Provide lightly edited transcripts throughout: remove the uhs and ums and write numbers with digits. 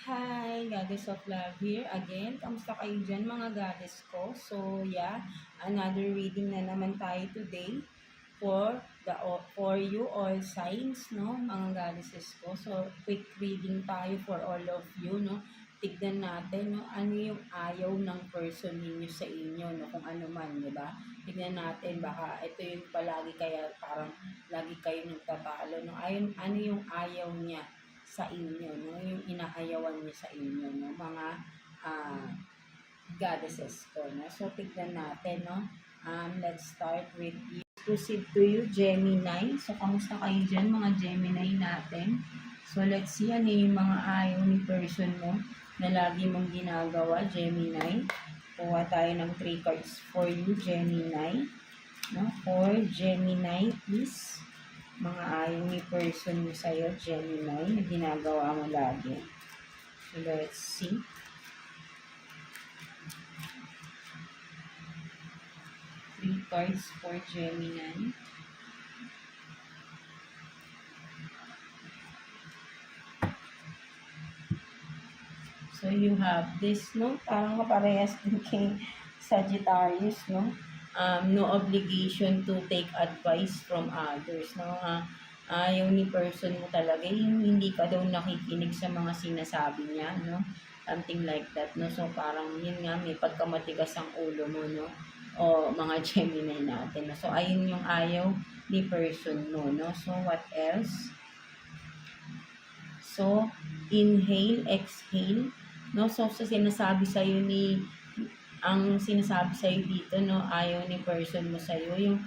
Hi, Goddess of Love here again. Kamusta kayo dyan mga goddess ko? So yeah, another reading na naman tayo today for you all signs, no, mga goddesses ko. So quick reading tayo for all of you, no. Tignan natin, no, ano yung ayaw ng person ninyo sa inyo, no, kung ano man, di ba? Tignan natin, baka ito yung palagi kaya parang lagi kayo nagtatalo, no. Ayun, ano yung ayaw niya sa inyo, no? Yung inaayawan niyo sa inyo, no? Mga uh, goddesses ko, no? So, tignan natin, no? Let's start with you. Exclusive to you, Gemini. So, kamusta kayo dyan, mga Gemini natin? So, let's see, ano yung mga ayaw ni person mo na lagi mong ginagawa, Gemini. Kuha tayo ng 3 cards for you, Gemini. No? For Gemini, please mga ayaw ni person mo sa'yo, Gemini, na ginagawa mo lagi. So, let's see. Three cards for Gemini. So, you have this, no? Parang kaparehas din kay Sagittarius, no? No obligation to take advice from others, no? Ayaw ni person mo talaga, yung hindi ka daw nakikinig sa mga sinasabi niya, no? Something like that, no? So, parang yun nga, may pagkamatigas ang ulo mo, no? O mga Gemini natin, no? So, ayun yung ayaw ni person mo, no? So, what else? So, inhale, exhale, no? So, sinasabi sa'yo ang sinasabi sa'yo dito, no? Ayaw ni person mo sa'yo, yung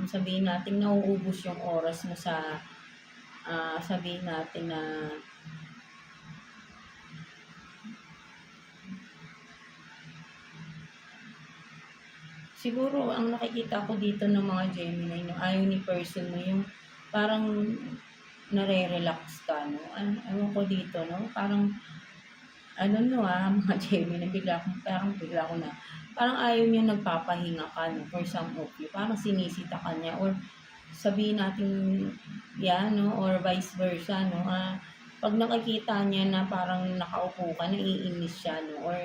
sabihin natin nauubos yung oras mo sa sabihin natin na siguro ang nakikita ko dito ng mga Gemini, no, ayaw ni person mo yung parang nare-relax ka, no? Ano ko dito, no? Parang mga Gemini, bigla ko na parang ayaw niya nagpapahinga ka, no, for some of you. Parang sinisita ka niya or sabihin natin yan, no, or vice versa, no. Pag nakikita niya na parang nakaupo ka, naiinis siya, no, or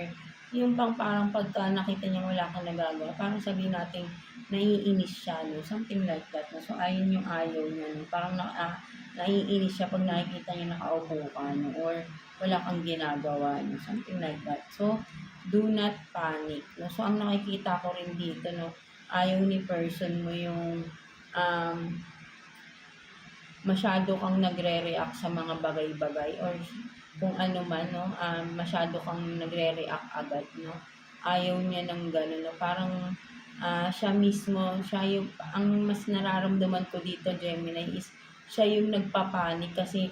yung parang pagka nakita niya wala kang nagagawa, parang sabihin natin naiinis siya, no, something like that, no. So, ayun yung ayaw niya, no. Parang naiinis siya pag nakikita niya nakaupo ka, no, or wala kang ginagawa, no, something like that. So, do not panic, no. So, ang nakikita ko rin dito, no, ayaw ni person mo yung masyado kang nagre-react sa mga bagay-bagay or kung ano man, no, masyado kang nagre-react agad, no. Ayaw niya ng gano'n, no. Parang siya mismo, siya yung, ang mas nararamdaman ko dito, Gemini, is siya yung nagpapanik kasi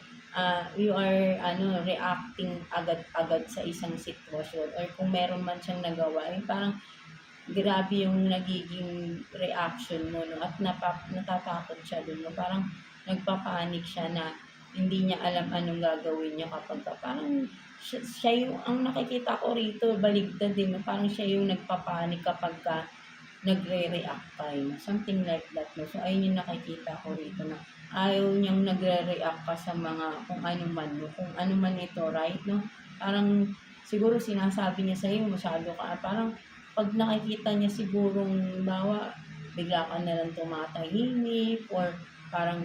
you are reacting agad-agad sa isang sitwasyon or kung meron man siyang nagawa, parang grabe yung nagiging reaction mo, no, at natatakot siya dun, no, parang nagpapanik siya na hindi niya alam anong gagawin niya kapag parang siya yung, ang nakikita ko rito, baligtad din, no, parang siya yung nagpapanik kapag nagre-react tayo, something like that, no. So, ayun yung nakikita ko rito na ayaw niyang nagre-react ka sa mga kung ano man, no, kung ano man ito, right, no. Parang siguro sinasabi niya sa'yo, masyado ka, parang pag nakikita niya sigurong bawa, bigla ka na lang tumatahimik or parang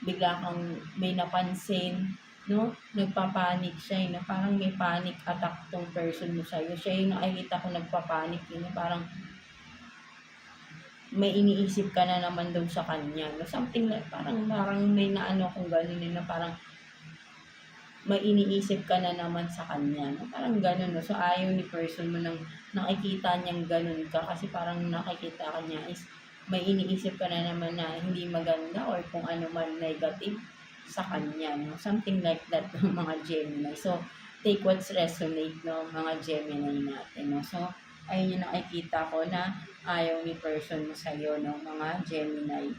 bigla kang may napansin, no? Nagpapanik siya, no? Parang may panic attack tong person mo sa'yo. Siya yung nakikita ko nagpapanik, no? Parang may iniisip ka na naman daw sa kanya, no? Something like, parang may naano kung gano'n, na parang may iniisip ka na naman sa kanya, no? Parang gano'n, no? So, ayaw ni person mo nang nakikita niyang gano'n ka kasi parang nakikita ka niya is may iniisip ka na naman na hindi maganda or kung ano man negative sa kanya, no? Something like that, no, mga Gemini. So, take what's resonate, no, mga Gemini natin, no? So, ayun yung nakikita ko na ayaw ni person mo sa'yo, no, mga Gemini.